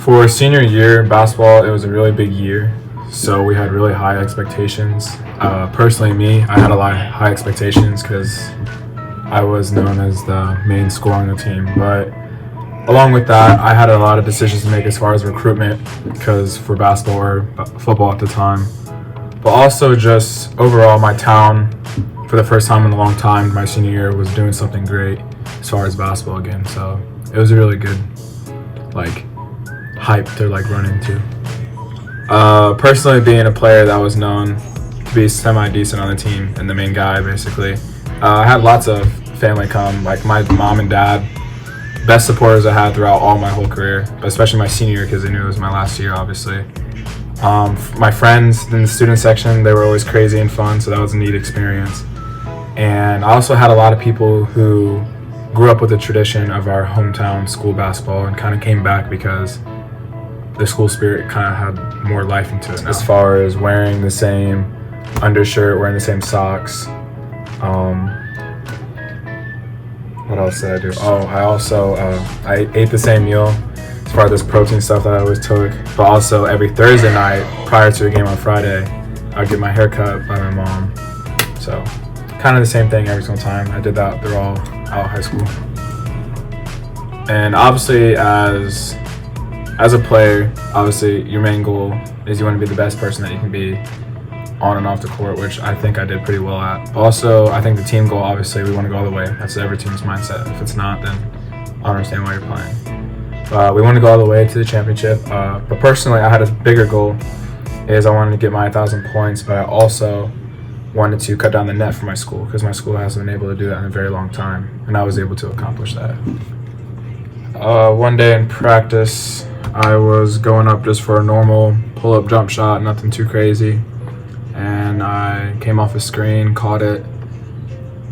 For senior year basketball, it was a really big year, so we had really high expectations. Personally, me, I had a lot of high expectations because I was known as the main scorer on the team. But along with that, I had a lot of decisions to make as far as recruitment, because for basketball or football at the time. But also just overall, my town, for the first time in a long time, my senior year was doing something great as far as basketball again. So it was a really good, hype to run into. Personally, being a player that was known to be semi-decent on the team and the main guy, basically, I had lots of family come, like my mom and dad, best supporters I had throughout all my whole career, but especially my senior year because they knew it was my last year, obviously. My friends in the student section, they were always crazy and fun, so that was a neat experience. And I also had a lot of people who grew up with the tradition of our hometown school basketball and kind of came back because the school spirit kind of had more life into it now. As far as wearing the same undershirt, wearing the same socks. What else did I do? I ate the same meal as far as this protein stuff that I always took. But also every Thursday night prior to a game on Friday, I'd get my hair cut by my mom. So kind of the same thing every single time. I did that throughout high school. And obviously as a player, obviously your main goal is you want to be the best person that you can be on and off the court, which I think I did pretty well at. But also, I think the team goal, obviously, we want to go all the way. That's every team's mindset. If it's not, then I don't understand why you're playing. We want to go all the way to the championship. But personally, I had a bigger goal, is I wanted to get my 1,000 points, but I also wanted to cut down the net for my school, because my school hasn't been able to do that in a very long time, and I was able to accomplish that. One day in practice, I was going up just for a normal pull-up jump shot, nothing too crazy. And I came off a screen, caught it,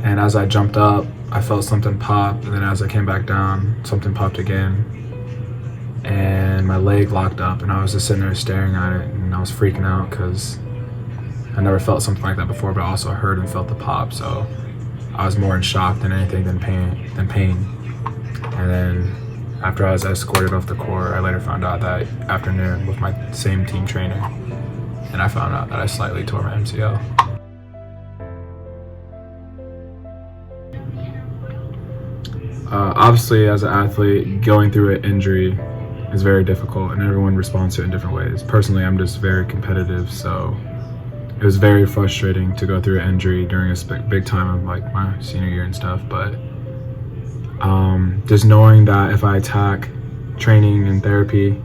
and as I jumped up, I felt something pop, and then as I came back down, something popped again, and my leg locked up, and I was just sitting there staring at it, and I was freaking out because I never felt something like that before, but I also heard and felt the pop, so I was more in shock than anything than pain. And then after I was escorted off the court, I later found out that afternoon with my same team trainer, and I found out that I slightly tore my MCL. Obviously, as an athlete, going through an injury is very difficult, and everyone responds to it in different ways. Personally, I'm just very competitive, so it was very frustrating to go through an injury during a big time of my senior year and stuff. But just knowing that if I attack training and therapy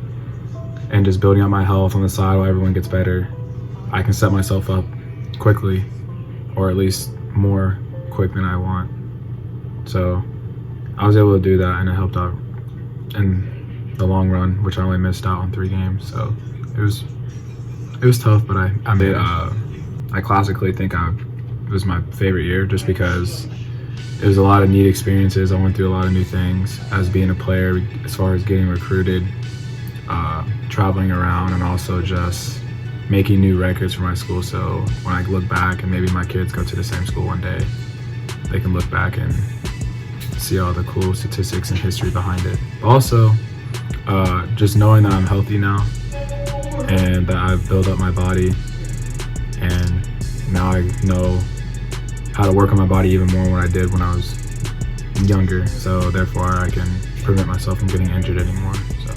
and just building up my health on the side while everyone gets better, I can set myself up quickly, or at least more quick than I want. So I was able to do that, and it helped out in the long run, which I only missed out on 3 games. So it was tough, but I classically think it was my favorite year, just because it was a lot of neat experiences. I went through a lot of new things as being a player, as far as getting recruited, traveling around, and also just making new records for my school. So when I look back, and maybe my kids go to the same school one day, they can look back and see all the cool statistics and history behind it. Also, just knowing that I'm healthy now, and that I've built up my body, and now I know how to work on my body even more than I did when I was younger. So therefore, I can prevent myself from getting injured anymore. So